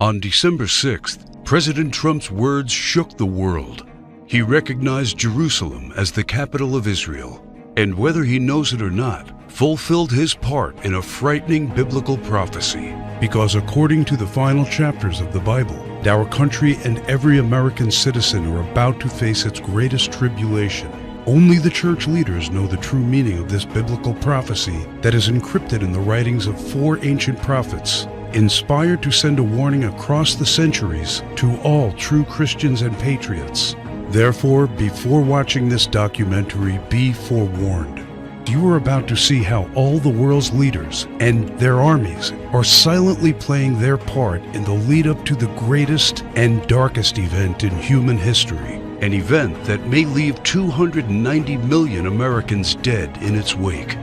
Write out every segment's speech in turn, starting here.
On December 6th, President Trump's words shook the world. He recognized Jerusalem as the capital of Israel, and whether he knows it or not, fulfilled his part in a frightening biblical prophecy. Because according to the final chapters of the Bible, our country and every American citizen are about to face its greatest tribulation. Only the church leaders know the true meaning of this biblical prophecy that is encrypted in the writings of 4 ancient prophets, inspired to send a warning across the centuries to all true Christians and patriots. Therefore, before watching this documentary, be forewarned. You are about to see how all the world's leaders and their armies are silently playing their part in the lead up to the greatest and darkest event in human history. An event that may leave 290 million Americans dead in its wake.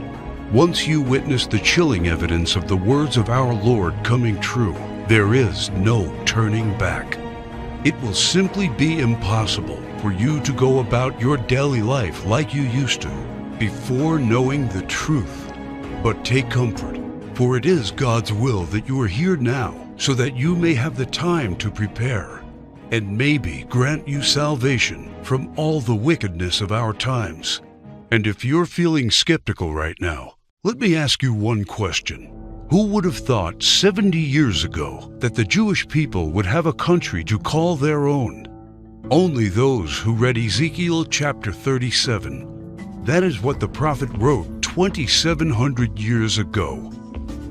Once you witness the chilling evidence of the words of our Lord coming true, there is no turning back. It will simply be impossible for you to go about your daily life like you used to before knowing the truth. But take comfort, for it is God's will that you are here now so that you may have the time to prepare and maybe grant you salvation from all the wickedness of our times. And if you're feeling skeptical right now, let me ask you one question. Who would have thought 70 years ago that the Jewish people would have a country to call their own? Only those who read Ezekiel chapter 37. That is what the prophet wrote 2,700 years ago.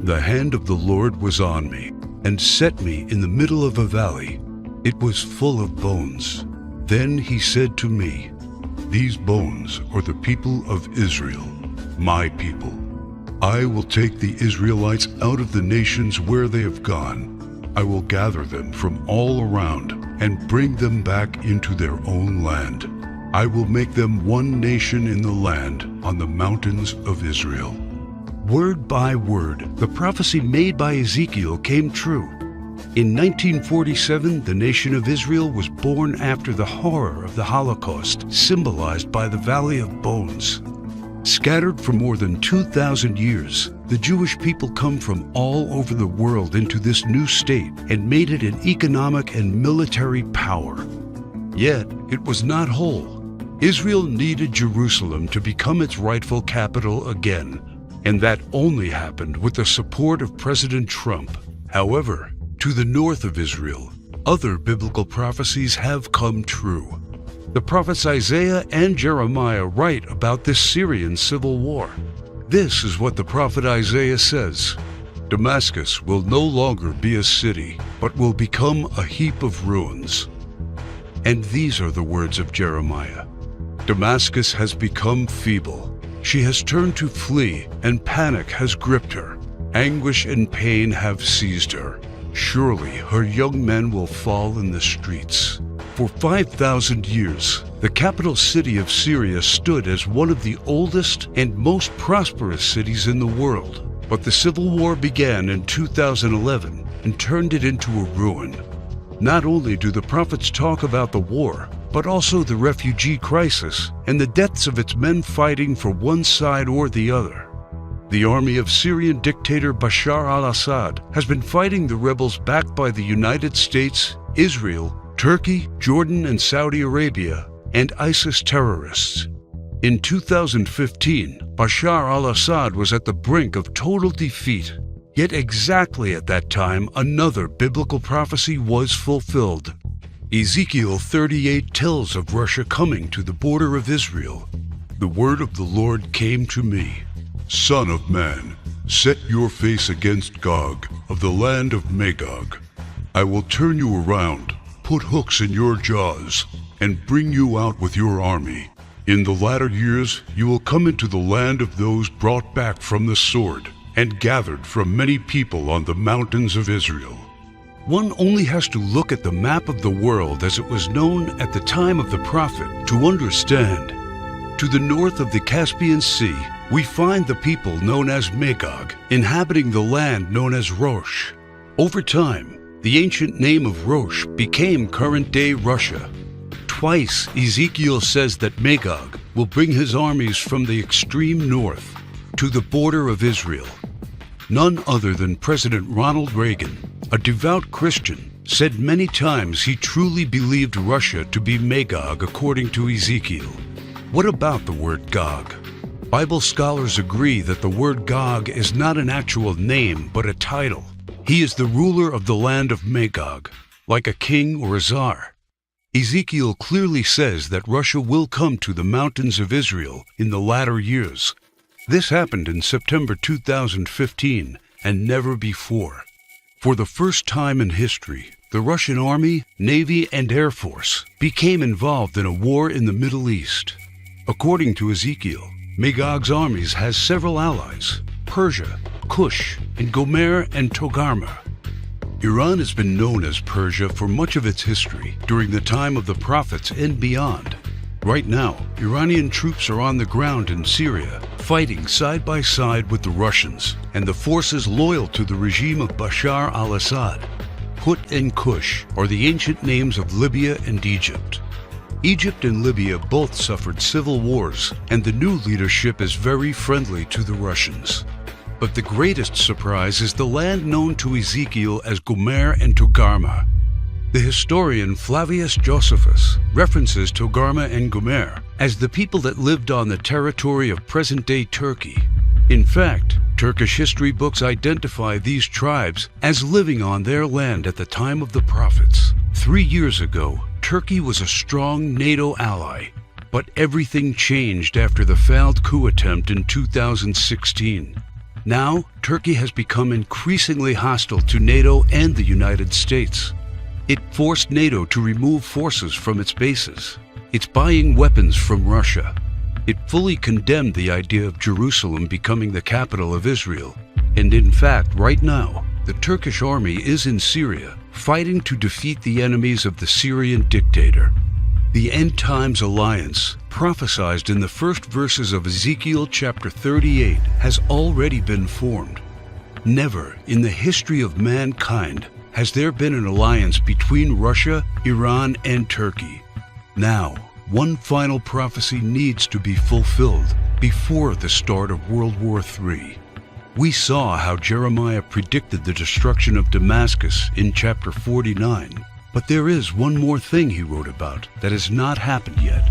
The hand of the Lord was on me and set me in the middle of a valley. It was full of bones. Then he said to me, "These bones are the people of Israel, my people. I will take the Israelites out of the nations where they have gone. I will gather them from all around and bring them back into their own land. I will make them one nation in the land on the mountains of Israel." Word by word, the prophecy made by Ezekiel came true. In 1947, the nation of Israel was born after the horror of the Holocaust, symbolized by the Valley of Bones. Scattered for more than 2,000 years, the Jewish people come from all over the world into this new state and made it an economic and military power. Yet, it was not whole. Israel needed Jerusalem to become its rightful capital again, and that only happened with the support of President Trump. However, to the north of Israel, other biblical prophecies have come true. The prophets Isaiah and Jeremiah write about this Syrian civil war. This is what the prophet Isaiah says: "Damascus will no longer be a city, but will become a heap of ruins." And these are the words of Jeremiah: "Damascus has become feeble. She has turned to flee, and panic has gripped her. Anguish and pain have seized her. Surely her young men will fall in the streets." For 5,000 years, the capital city of Syria stood as one of the oldest and most prosperous cities in the world. But the civil war began in 2011 and turned it into a ruin. Not only do the prophets talk about the war, but also the refugee crisis and the deaths of its men fighting for one side or the other. The army of Syrian dictator Bashar al-Assad has been fighting the rebels backed by the United States, Israel, Turkey, Jordan, and Saudi Arabia, and ISIS terrorists. In 2015, Bashar al-Assad was at the brink of total defeat. Yet exactly at that time, another biblical prophecy was fulfilled. Ezekiel 38 tells of Russia coming to the border of Israel. The word of the Lord came to me: "Son of man, set your face against Gog of the land of Magog. I will turn you around, put hooks in your jaws, and bring you out with your army. In the latter years you will come into the land of those brought back from the sword and gathered from many people on the mountains of Israel." One only has to look at the map of the world as it was known at the time of the prophet to understand. To the north of the Caspian Sea, we find the people known as Magog, inhabiting the land known as Rosh. Over time, the ancient name of Rosh became current-day Russia. Twice, Ezekiel says that Magog will bring his armies from the extreme north to the border of Israel. None other than President Ronald Reagan, a devout Christian, said many times he truly believed Russia to be Magog according to Ezekiel. What about the word Gog? Bible scholars agree that the word Gog is not an actual name but a title. He is the ruler of the land of Magog, like a king or a czar. Ezekiel clearly says that Russia will come to the mountains of Israel in the latter years. This happened in September 2015 and never before. For the first time in history, the Russian Army, Navy, and Air Force became involved in a war in the Middle East. According to Ezekiel, Magog's armies has several allies: Persia, Cush, and Gomer and Togarmah. Iran has been known as Persia for much of its history during the time of the prophets and beyond. Right now, Iranian troops are on the ground in Syria, fighting side by side with the Russians and the forces loyal to the regime of Bashar al-Assad. Put and Cush are the ancient names of Libya and Egypt. Egypt and Libya both suffered civil wars, and the new leadership is very friendly to the Russians. But the greatest surprise is the land known to Ezekiel as Gomer and Togarmah. The historian Flavius Josephus references Togarmah and Gomer as the people that lived on the territory of present-day Turkey. In fact, Turkish history books identify these tribes as living on their land at the time of the prophets. 3 years ago, Turkey was a strong NATO ally, but everything changed after the failed coup attempt in 2016. Now, Turkey has become increasingly hostile to NATO and the United States. It forced NATO to remove forces from its bases. It's buying weapons from Russia. It fully condemned the idea of Jerusalem becoming the capital of Israel. And in fact, right now, the Turkish army is in Syria, fighting to defeat the enemies of the Syrian dictator. The End Times Alliance, prophesied in the first verses of Ezekiel chapter 38, has already been formed. Never in the history of mankind has there been an alliance between Russia, Iran, and Turkey. Now, one final prophecy needs to be fulfilled before the start of World War III. We saw how Jeremiah predicted the destruction of Damascus in chapter 49, but there is one more thing he wrote about that has not happened yet.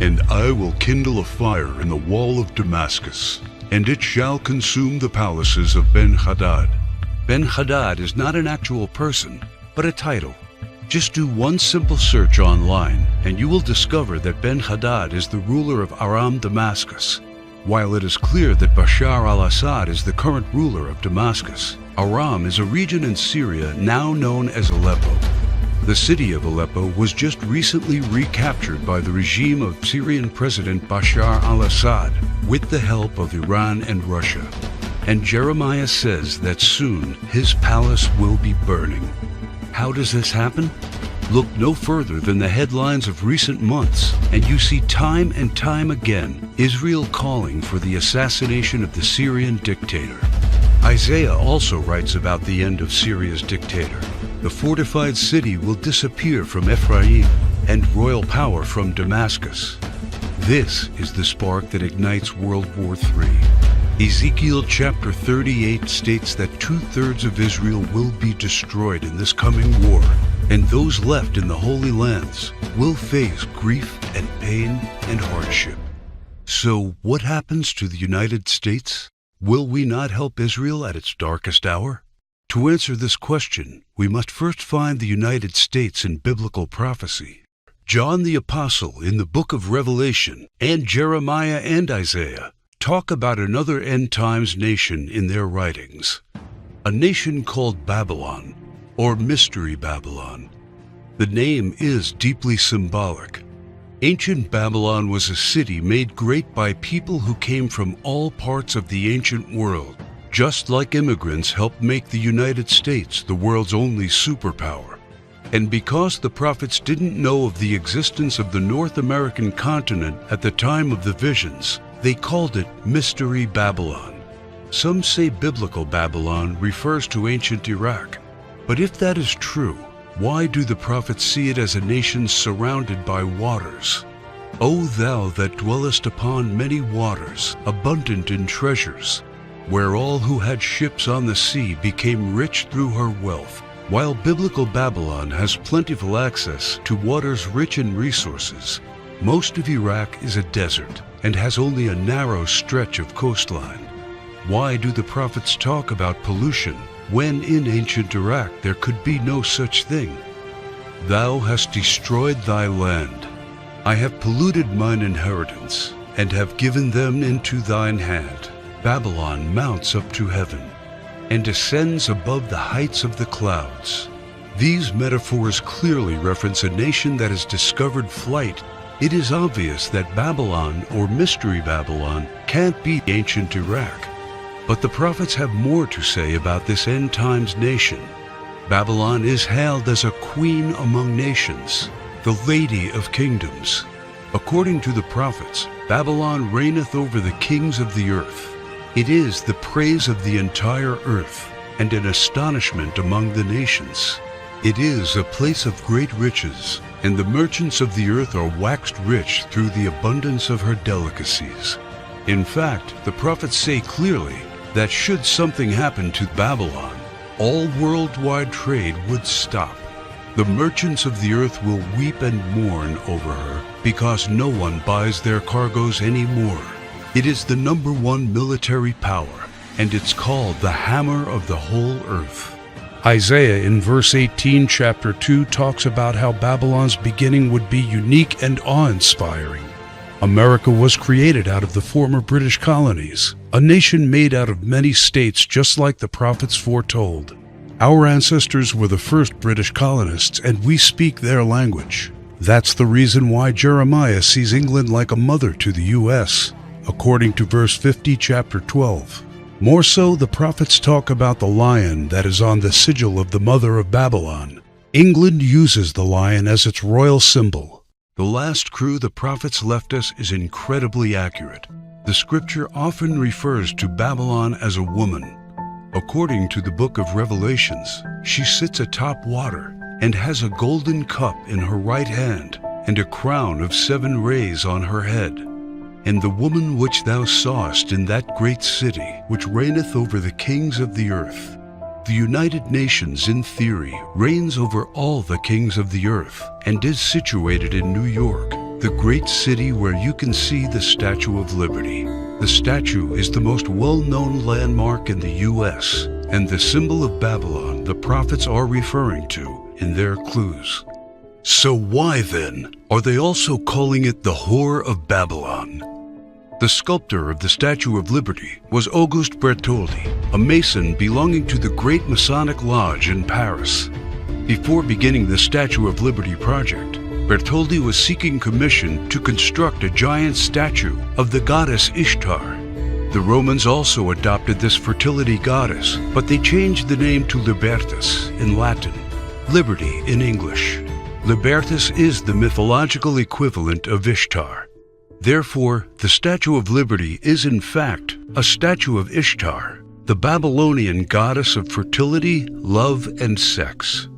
And I will kindle a fire in the wall of Damascus, and it shall consume the palaces of Ben-Hadad. Ben-Hadad is not an actual person, but a title. Just do one simple search online, and you will discover that Ben-Hadad is the ruler of Aram Damascus. While it is clear that Bashar al-Assad is the current ruler of Damascus, Aram is a region in Syria now known as Aleppo. The city of Aleppo was just recently recaptured by the regime of Syrian President Bashar al-Assad with the help of Iran and Russia. And Jeremiah says that soon his palace will be burning. How does this happen? Look no further than the headlines of recent months, and you see time and time again Israel calling for the assassination of the Syrian dictator. Isaiah also writes about the end of Syria's dictator. The fortified city will disappear from Ephraim, and royal power from Damascus. This is the spark that ignites World War III. Ezekiel chapter 38 states that 2/3 of Israel will be destroyed in this coming war, and those left in the Holy Lands will face grief and pain and hardship. So what happens to the United States? Will we not help Israel at its darkest hour? To answer this question, we must first find the United States in biblical prophecy. John the Apostle in the book of Revelation and Jeremiah and Isaiah talk about another end times nation in their writings, a nation called Babylon, or Mystery Babylon. The name is deeply symbolic. Ancient Babylon was a city made great by people who came from all parts of the ancient world, just like immigrants helped make the United States the world's only superpower. And because the prophets didn't know of the existence of the North American continent at the time of the visions, they called it Mystery Babylon. Some say biblical Babylon refers to ancient Iraq. But if that is true, why do the prophets see it as a nation surrounded by waters? O thou that dwellest upon many waters, abundant in treasures, where all who had ships on the sea became rich through her wealth, While biblical Babylon has plentiful access to waters rich in resources, most of Iraq is a desert and has only a narrow stretch of coastline. Why do the prophets talk about pollution when in ancient Iraq there could be no such thing? Thou hast destroyed thy land. I have polluted mine inheritance, and have given them into thine hand. Babylon mounts up to heaven, and descends above the heights of the clouds. These metaphors clearly reference a nation that has discovered flight. It is obvious that Babylon, or Mystery Babylon, can't be ancient Iraq. But the prophets have more to say about this end times nation. Babylon is hailed as a queen among nations, the lady of kingdoms. According to the prophets, Babylon reigneth over the kings of the earth. It is the praise of the entire earth, and an astonishment among the nations. It is a place of great riches, and the merchants of the earth are waxed rich through the abundance of her delicacies. In fact, the prophets say clearly that should something happen to Babylon, all worldwide trade would stop. The merchants of the earth will weep and mourn over her, because no one buys their cargoes anymore. It is the #1 military power, and it's called the hammer of the whole earth. Isaiah in verse 18, chapter 2, talks about how Babylon's beginning would be unique and awe-inspiring. America was created out of the former British colonies, a nation made out of many states just like the prophets foretold. Our ancestors were the first British colonists, and we speak their language. That's the reason why Jeremiah sees England like a mother to the U.S., according to verse 50, chapter 12. More so, the prophets talk about the lion that is on the sigil of the mother of Babylon. England uses the lion as its royal symbol. The last crew the prophets left us is incredibly accurate. The scripture often refers to Babylon as a woman. According to the book of Revelations, she sits atop water and has a golden cup in her right hand and a crown of 7 rays on her head. And the woman which thou sawest in that great city, which reigneth over the kings of the earth. The United Nations, in theory, reigns over all the kings of the earth and is situated in New York, the great city where you can see the Statue of Liberty. The statue is the most well-known landmark in the U.S. and the symbol of Babylon the prophets are referring to in their clues. So why then are they also calling it the Whore of Babylon? The sculptor of the Statue of Liberty was Auguste Bertoldi, a Mason belonging to the Great Masonic Lodge in Paris. Before beginning the Statue of Liberty project, Bertoldi was seeking commission to construct a giant statue of the goddess Ishtar. The Romans also adopted this fertility goddess, but they changed the name to Libertas in Latin, liberty in English. Libertas is the mythological equivalent of Ishtar. Therefore, the Statue of Liberty is in fact a statue of Ishtar, the Babylonian goddess of fertility, love, and sex.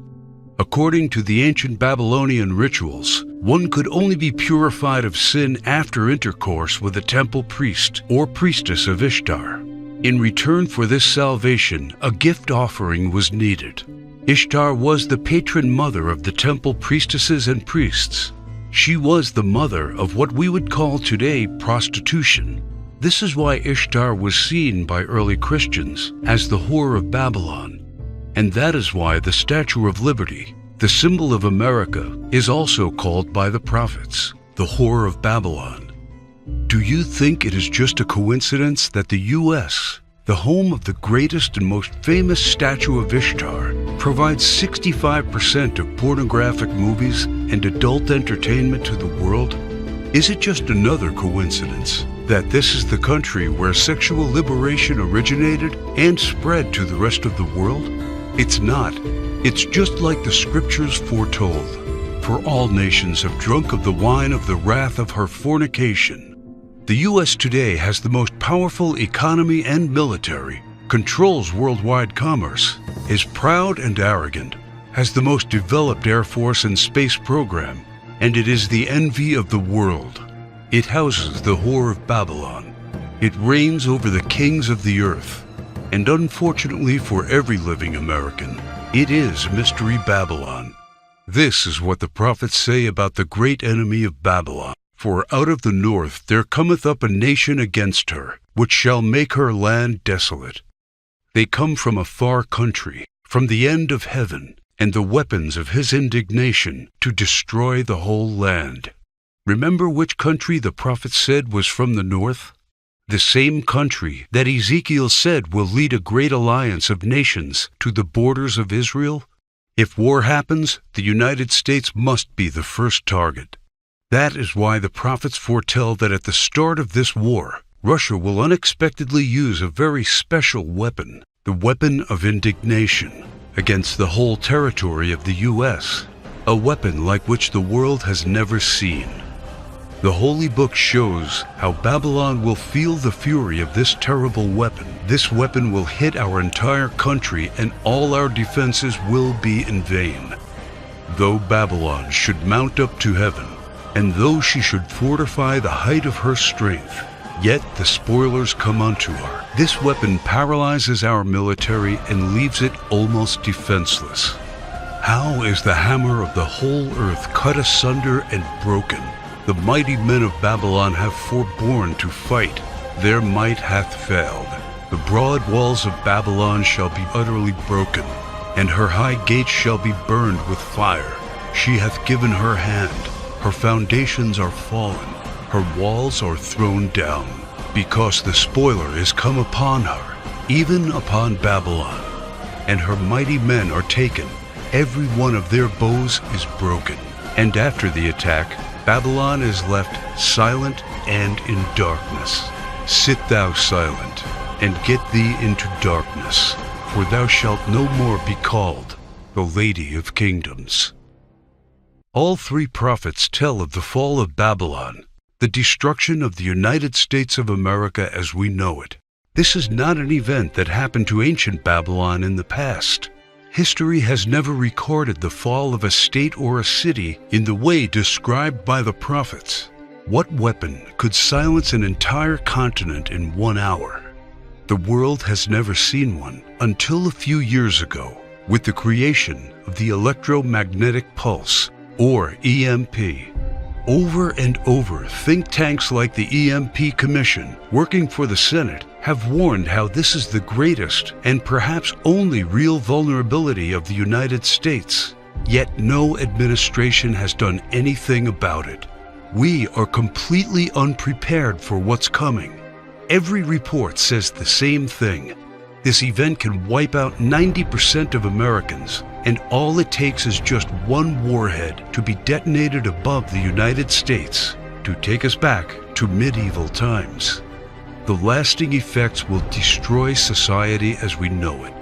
According to the ancient Babylonian rituals, one could only be purified of sin after intercourse with a temple priest or priestess of Ishtar. In return for this salvation, a gift offering was needed. Ishtar was the patron mother of the temple priestesses and priests. She was the mother of what we would call today prostitution. This is why Ishtar was seen by early Christians as the Whore of Babylon. And that is why the Statue of Liberty, the symbol of America, is also called by the prophets the Whore of Babylon. Do you think it is just a coincidence that the U.S., the home of the greatest and most famous statue of Ishtar, provides 65% of pornographic movies and adult entertainment to the world? Is it just another coincidence that this is the country where sexual liberation originated and spread to the rest of the world? It's not. It's just like the scriptures foretold. For all nations have drunk of the wine of the wrath of her fornication. The U.S. today has the most powerful economy and military, controls worldwide commerce, is proud and arrogant, has the most developed Air Force and space program, and it is the envy of the world. It houses the Whore of Babylon. It reigns over the kings of the earth. And unfortunately for every living American, It is Mystery Babylon. This is what the prophets say about the great enemy of Babylon. For out of the north there cometh up a nation against her, which shall make her land desolate. They come from a far country, from the end of heaven, and the weapons of his indignation to destroy the whole land. Remember which country the prophet said was from the north? The same country that Ezekiel said will lead a great alliance of nations to the borders of Israel? If war happens, the United States must be the first target. That is why the prophets foretell that at the start of this war, Russia will unexpectedly use a very special weapon, the weapon of indignation, against the whole territory of the U.S., a weapon like which the world has never seen. The Holy Book shows how Babylon will feel the fury of this terrible weapon. This weapon will hit our entire country, and all our defenses will be in vain. Though Babylon should mount up to heaven, and though she should fortify the height of her strength, yet the spoilers come unto her. This weapon paralyzes our military and leaves it almost defenseless. How is the hammer of the whole earth cut asunder and broken? The mighty men of Babylon have forborne to fight. Their might hath failed. The broad walls of Babylon shall be utterly broken, and her high gates shall be burned with fire. She hath given her hand. Her foundations are fallen. Her walls are thrown down, because the spoiler is come upon her, even upon Babylon. And her mighty men are taken. Every one of their bows is broken. And after the attack, Babylon is left silent and in darkness. Sit thou silent, and get thee into darkness, for thou shalt no more be called the Lady of Kingdoms. All three prophets tell of the fall of Babylon, the destruction of the United States of America as we know it. This is not an event that happened to ancient Babylon in the past. History has never recorded the fall of a state or a city in the way described by the prophets. What weapon could silence an entire continent in 1 hour? The world has never seen one until a few years ago, with the creation of the electromagnetic pulse, or EMP. Over and over, think tanks like the EMP Commission, working for the Senate, have warned how this is the greatest and perhaps only real vulnerability of the United States. Yet no administration has done anything about it. We are completely unprepared for what's coming. Every report says the same thing. This event can wipe out 90% of Americans, and all it takes is just one warhead to be detonated above the United States to take us back to medieval times. The lasting effects will destroy society as we know it,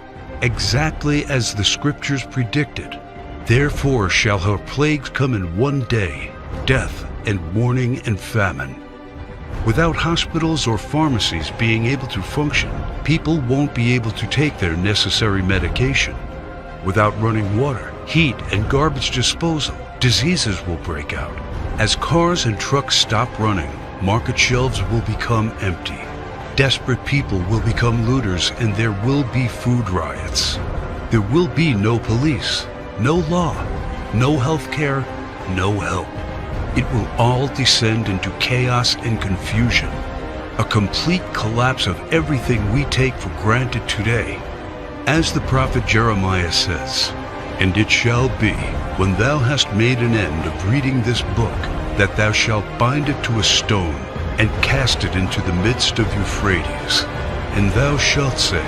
exactly as the scriptures predicted. Therefore shall her plagues come in one day, death and mourning and famine. Without hospitals or pharmacies being able to function, people won't be able to take their necessary medication. Without running water, heat, and garbage disposal, diseases will break out. As cars and trucks stop running, market shelves will become empty. Desperate people will become looters, and there will be food riots. There will be no police, no law, no health care, no help. It will all descend into chaos and confusion, a complete collapse of everything we take for granted today. As the prophet Jeremiah says, "And it shall be, when thou hast made an end of reading this book, that thou shalt bind it to a stone, and cast it into the midst of Euphrates. And thou shalt say,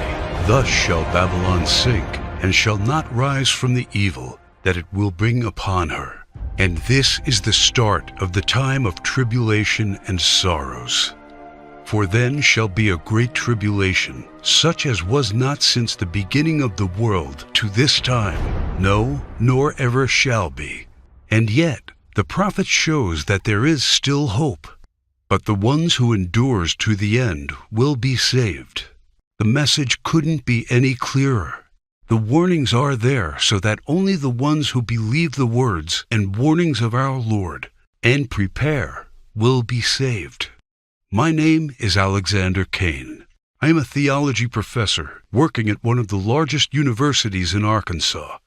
Thus shall Babylon sink, and shall not rise from the evil that it will bring upon her. And this is the start of the time of tribulation and sorrows. For then shall be a great tribulation, such as was not since the beginning of the world to this time, no, nor ever shall be." And yet, the prophet shows that there is still hope. But the ones who endures to the end will be saved. The message couldn't be any clearer. The warnings are there so that only the ones who believe the words and warnings of our Lord and prepare will be saved. My name is Alexander Kane. I am a theology professor working at one of the largest universities in Arkansas.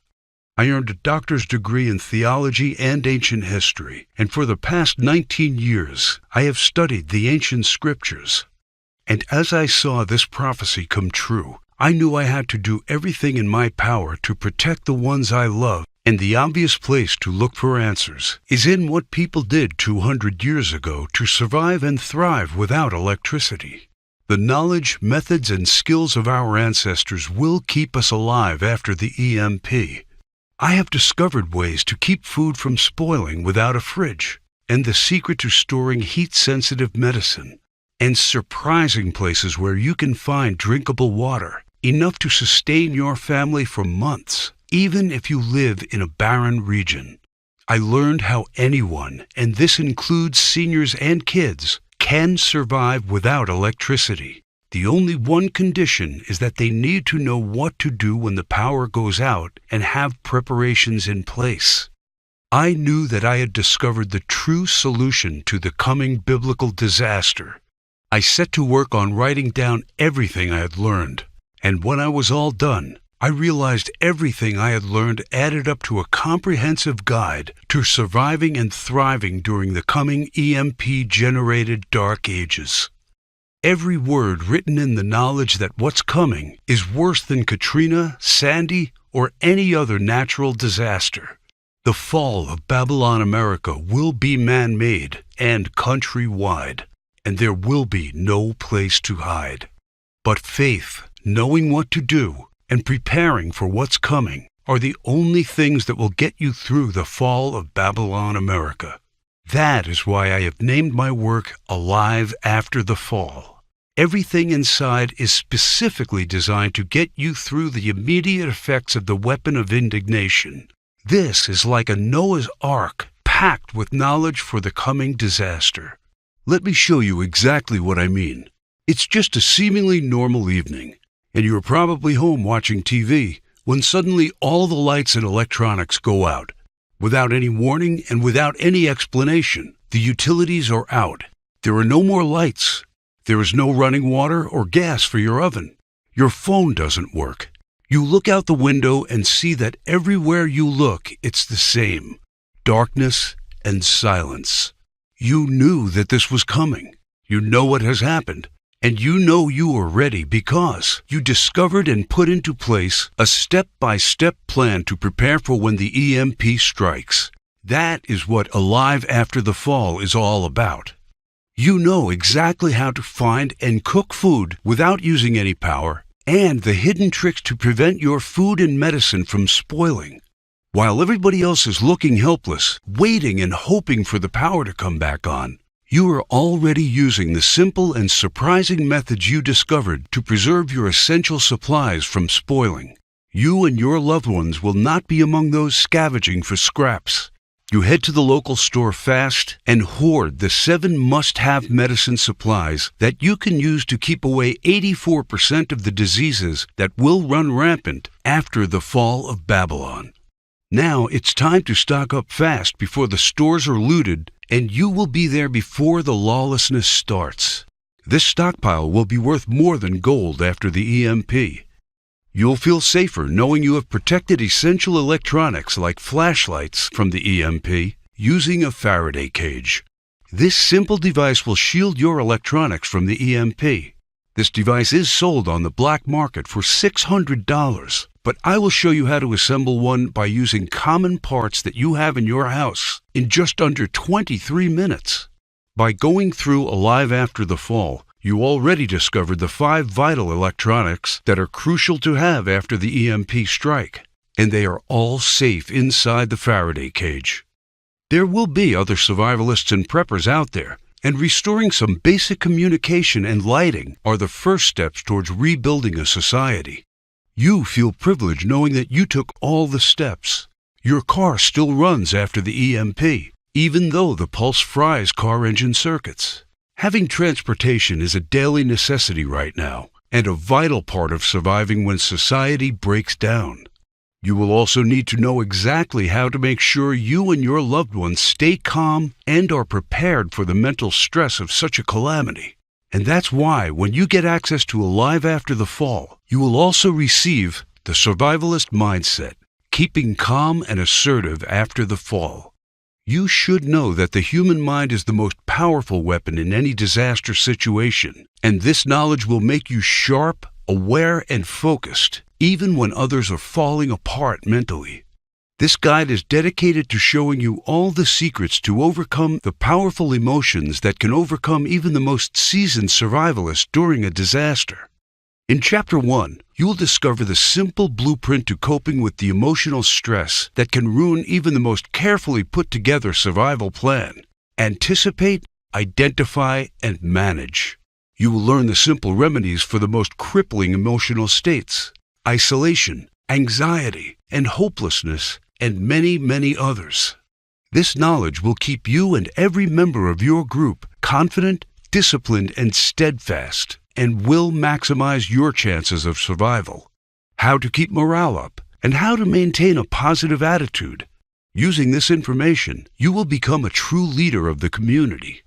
I earned a doctor's degree in theology and ancient history, and for the past 19 years, I have studied the ancient scriptures. And as I saw this prophecy come true, I knew I had to do everything in my power to protect the ones I love, and the obvious place to look for answers is in what people did 200 years ago to survive and thrive without electricity. The knowledge, methods, and skills of our ancestors will keep us alive after the EMP. I have discovered ways to keep food from spoiling without a fridge, and the secret to storing heat-sensitive medicine, and surprising places where you can find drinkable water, enough to sustain your family for months, even if you live in a barren region. I learned how anyone, and this includes seniors and kids, can survive without electricity. The only one condition is that they need to know what to do when the power goes out and have preparations in place. I knew that I had discovered the true solution to the coming biblical disaster. I set to work on writing down everything I had learned, and when I was all done, I realized everything I had learned added up to a comprehensive guide to surviving and thriving during the coming EMP-generated dark ages. Every word written in the knowledge that what's coming is worse than Katrina, Sandy, or any other natural disaster. The fall of Babylon America will be man-made and countrywide, and there will be no place to hide. But faith, knowing what to do, and preparing for what's coming are the only things that will get you through the fall of Babylon America. That is why I have named my work Alive After the Fall. Everything inside is specifically designed to get you through the immediate effects of the weapon of indignation. This is like a Noah's Ark packed with knowledge for the coming disaster. Let me show you exactly what I mean. It's just a seemingly normal evening, and you're probably home watching TV when suddenly all the lights and electronics go out. Without any warning and without any explanation, the utilities are out. There are no more lights. There is no running water or gas for your oven. Your phone doesn't work. You look out the window and see that everywhere you look, it's the same. Darkness and silence. You knew that this was coming. You know what has happened. And you know you are ready because you discovered and put into place a step-by-step plan to prepare for when the EMP strikes. That is what Alive After the Fall is all about. You know exactly how to find and cook food without using any power, and the hidden tricks to prevent your food and medicine from spoiling. While everybody else is looking helpless, waiting and hoping for the power to come back on, you are already using the simple and surprising methods you discovered to preserve your essential supplies from spoiling. You and your loved ones will not be among those scavenging for scraps. You head to the local store fast and hoard the 7 must-have medicine supplies that you can use to keep away 84% of the diseases that will run rampant after the fall of Babylon. Now it's time to stock up fast before the stores are looted, and you will be there before the lawlessness starts. This stockpile will be worth more than gold after the EMP. You'll feel safer knowing you have protected essential electronics like flashlights from the EMP using a Faraday cage. This simple device will shield your electronics from the EMP. This device is sold on the black market for $600, but I will show you how to assemble one by using common parts that you have in your house in just under 23 minutes. By going through Alive After the Fall, you already discovered the 5 vital electronics that are crucial to have after the EMP strike, and they are all safe inside the Faraday cage. There will be other survivalists and preppers out there, and restoring some basic communication and lighting are the first steps towards rebuilding a society. You feel privileged knowing that you took all the steps. Your car still runs after the EMP, even though the pulse fries car engine circuits. Having transportation is a daily necessity right now, and a vital part of surviving when society breaks down. You will also need to know exactly how to make sure you and your loved ones stay calm and are prepared for the mental stress of such a calamity. And that's why when you get access to Alive After the Fall, you will also receive the survivalist mindset, keeping calm and assertive after the fall. You should know that the human mind is the most powerful weapon in any disaster situation, and this knowledge will make you sharp, aware, and focused, even when others are falling apart mentally. This guide is dedicated to showing you all the secrets to overcome the powerful emotions that can overcome even the most seasoned survivalists during a disaster. In Chapter 1, you will discover the simple blueprint to coping with the emotional stress that can ruin even the most carefully put together survival plan. Anticipate, identify, and manage. You will learn the simple remedies for the most crippling emotional states: isolation, anxiety, and hopelessness, and many, many others. This knowledge will keep you and every member of your group confident, disciplined, and steadfast, and will maximize your chances of survival. How to keep morale up, and how to maintain a positive attitude. Using this information, you will become a true leader of the community.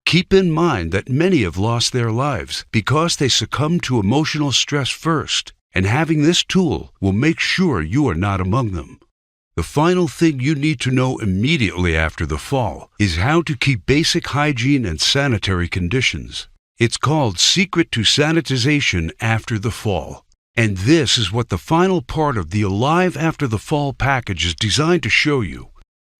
Keep in mind that many have lost their lives because they succumbed to emotional stress first, and having this tool will make sure you are not among them. The final thing you need to know immediately after the fall is how to keep basic hygiene and sanitary conditions. It's called Secret to Sanitization After the Fall. And this is what the final part of the Alive After the Fall package is designed to show you.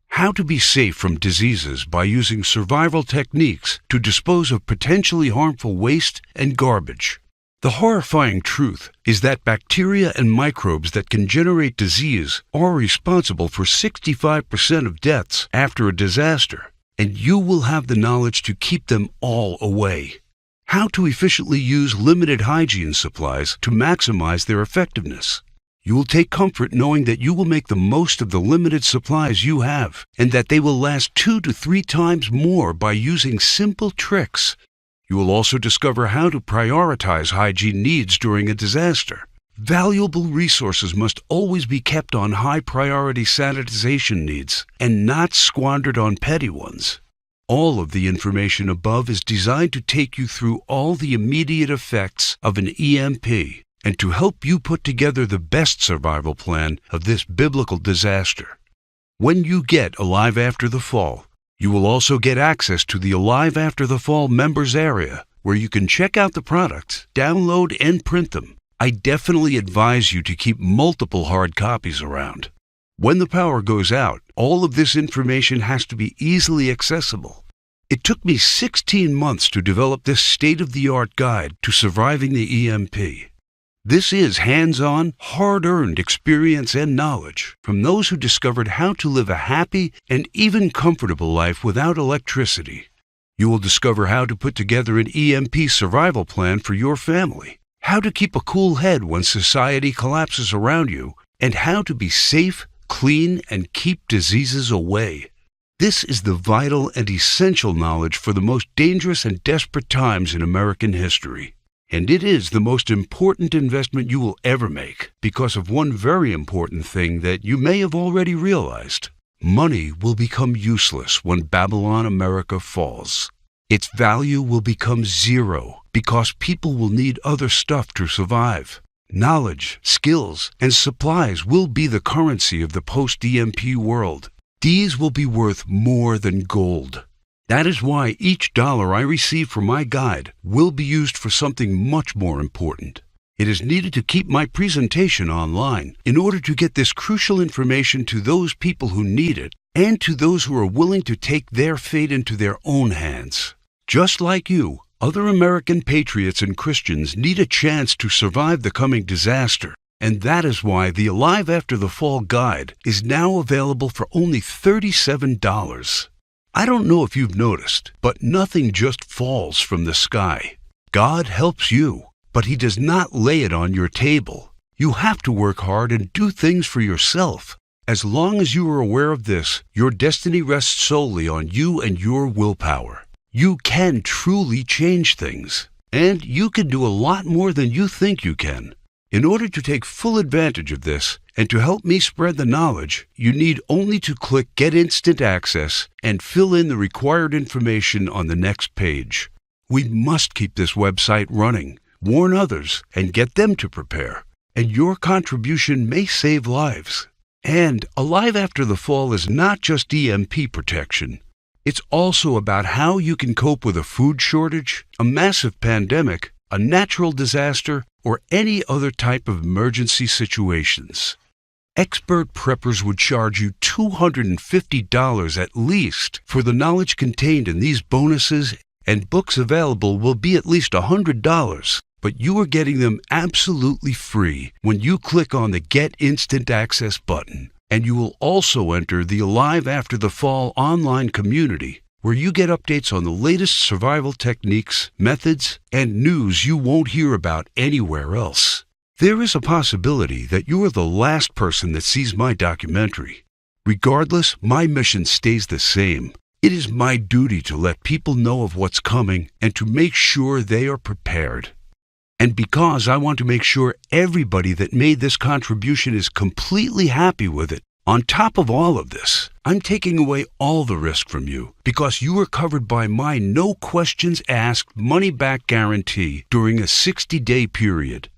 How to be safe from diseases by using survival techniques to dispose of potentially harmful waste and garbage. The horrifying truth is that bacteria and microbes that can generate disease are responsible for 65% of deaths after a disaster, and you will have the knowledge to keep them all away. How to efficiently use limited hygiene supplies to maximize their effectiveness. You will take comfort knowing that you will make the most of the limited supplies you have, and that they will last 2 to 3 times more by using simple tricks. You will also discover how to prioritize hygiene needs during a disaster. Valuable resources must always be kept on high-priority sanitization needs and not squandered on petty ones. All of the information above is designed to take you through all the immediate effects of an EMP and to help you put together the best survival plan of this biblical disaster. When you get Alive After the Fall, you will also get access to the Alive After the Fall members area, where you can check out the products, download, and print them. I definitely advise you to keep multiple hard copies around. When the power goes out, all of this information has to be easily accessible. It took me 16 months to develop this state-of-the-art guide to surviving the EMP. This is hands-on, hard-earned experience and knowledge from those who discovered how to live a happy and even comfortable life without electricity. You will discover how to put together an EMP survival plan for your family, how to keep a cool head when society collapses around you, and how to be safe, clean, and keep diseases away. This is the vital and essential knowledge for the most dangerous and desperate times in American history. And it is the most important investment you will ever make because of one very important thing that you may have already realized. Money will become useless when Babylon America falls. Its value will become zero because people will need other stuff to survive. Knowledge, skills, and supplies will be the currency of the post-EMP world. These will be worth more than gold. That is why each dollar I receive for my guide will be used for something much more important. It is needed to keep my presentation online in order to get this crucial information to those people who need it and to those who are willing to take their fate into their own hands. Just like you, other American patriots and Christians need a chance to survive the coming disaster, and that is why the Alive After the Fall guide is now available for only $37. I don't know if you've noticed, but nothing just falls from the sky. God helps you, but He does not lay it on your table. You have to work hard and do things for yourself. As long as you are aware of this, your destiny rests solely on you and your willpower. You can truly change things, and you can do a lot more than you think you can. In order to take full advantage of this, and to help me spread the knowledge, you need only to click Get Instant Access and fill in the required information on the next page. We must keep this website running, warn others, and get them to prepare. And your contribution may save lives. And Alive After the Fall is not just EMP protection. It's also about how you can cope with a food shortage, a massive pandemic, a natural disaster, or any other type of emergency situations. Expert preppers would charge you $250 at least for the knowledge contained in these bonuses, and books available will be at least $100. But you are getting them absolutely free when you click on the Get Instant Access button. And you will also enter the Alive After the Fall online community, where you get updates on the latest survival techniques, methods, and news you won't hear about anywhere else. There is a possibility that you are the last person that sees my documentary. Regardless, my mission stays the same. It is my duty to let people know of what's coming and to make sure they are prepared. And because I want to make sure everybody that made this contribution is completely happy with it, on top of all of this, I'm taking away all the risk from you because you are covered by my no questions asked money-back guarantee during a 60-day period.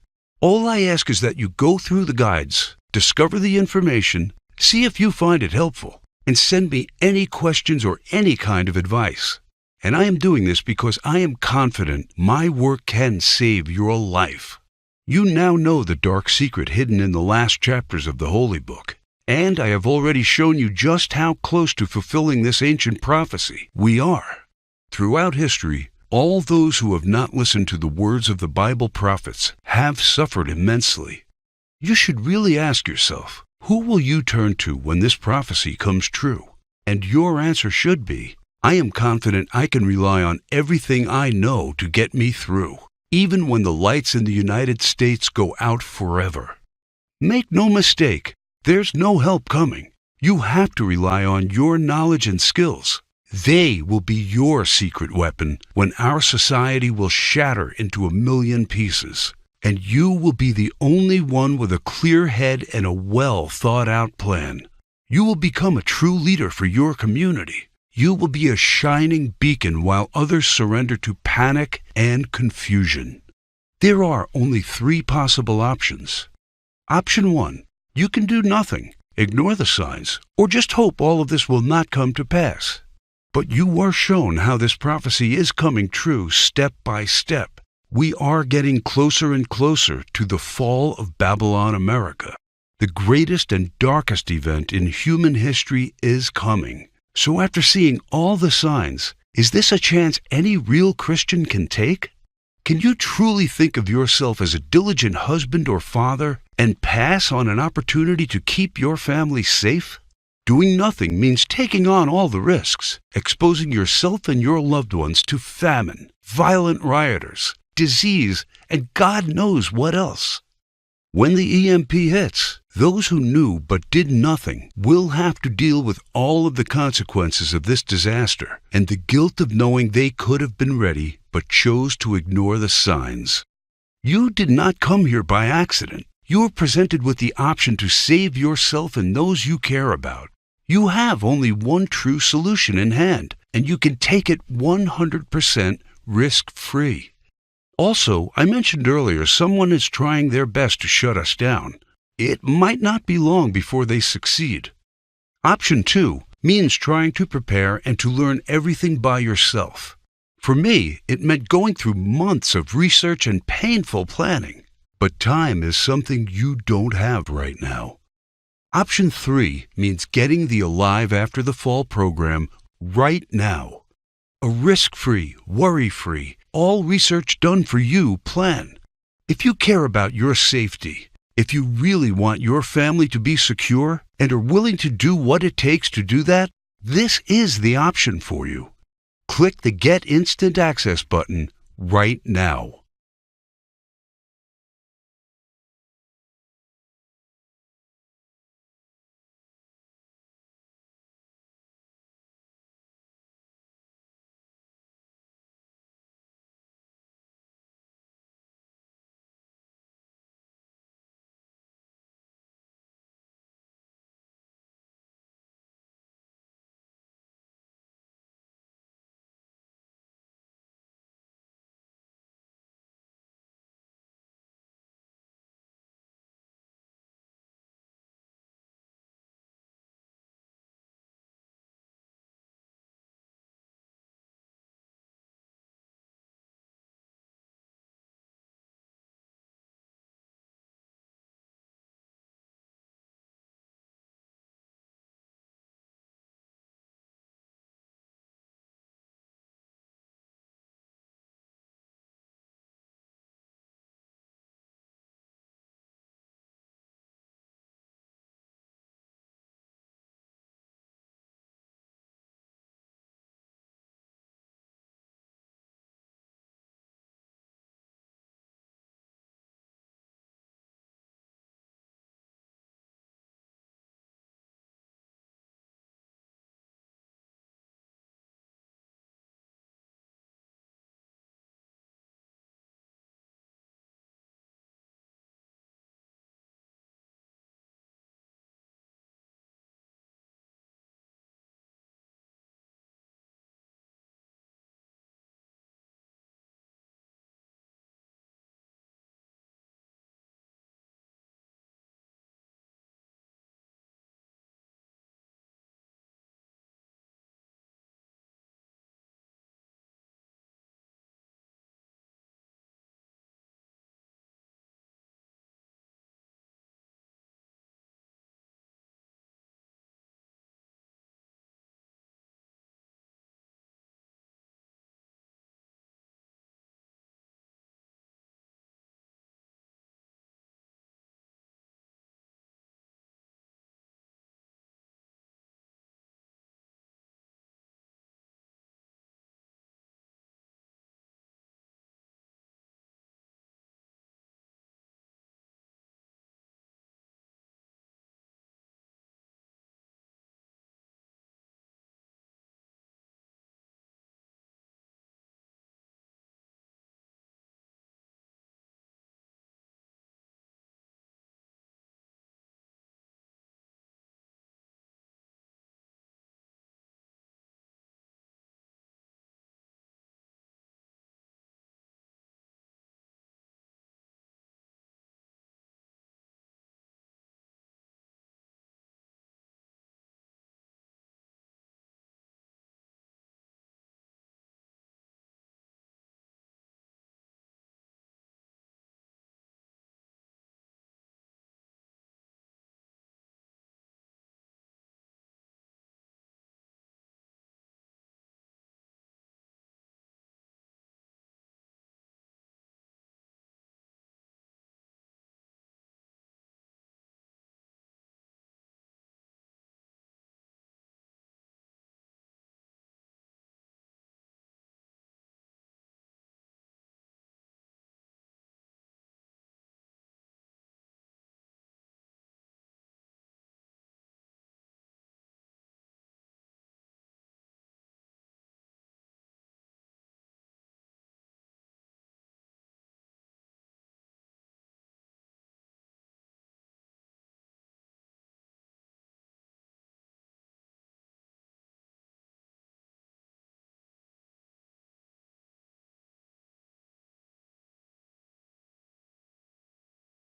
All I ask is that you go through the guides, discover the information, see if you find it helpful, and send me any questions or any kind of advice. And I am doing this because I am confident my work can save your life. You now know the dark secret hidden in the last chapters of the Holy Book. And I have already shown you just how close to fulfilling this ancient prophecy we are. Throughout history, all those who have not listened to the words of the Bible prophets have suffered immensely. You should really ask yourself, who will you turn to when this prophecy comes true? And your answer should be, I am confident I can rely on everything I know to get me through, even when the lights in the United States go out forever. Make no mistake, there's no help coming. You have to rely on your knowledge and skills. They will be your secret weapon when our society will shatter into a million pieces. And you will be the only one with a clear head and a well-thought-out plan. You will become a true leader for your community. You will be a shining beacon while others surrender to panic and confusion. There are only 3 possible options. Option 1, you can do nothing, ignore the signs, or just hope all of this will not come to pass. But you were shown how this prophecy is coming true step by step. We are getting closer and closer to the fall of Babylon America. The greatest and darkest event in human history is coming. So after seeing all the signs, is this a chance any real Christian can take? Can you truly think of yourself as a diligent husband or father and pass on an opportunity to keep your family safe? Doing nothing means taking on all the risks, exposing yourself and your loved ones to famine, violent rioters, disease, and God knows what else. When the EMP hits, those who knew but did nothing will have to deal with all of the consequences of this disaster and the guilt of knowing they could have been ready but chose to ignore the signs. You did not come here by accident. You were presented with the option to save yourself and those you care about. You have only one true solution in hand, and you can take it 100% risk-free. Also, I mentioned earlier someone is trying their best to shut us down. It might not be long before they succeed. Option 2 means trying to prepare and to learn everything by yourself. For me, it meant going through months of research and painful planning. But time is something you don't have right now. Option 3 means getting the Alive After the Fall program right now. A risk-free, worry-free, all research done for you plan. If you care about your safety, if you really want your family to be secure and are willing to do what it takes to do that, this is the option for you. Click the Get Instant Access button right now.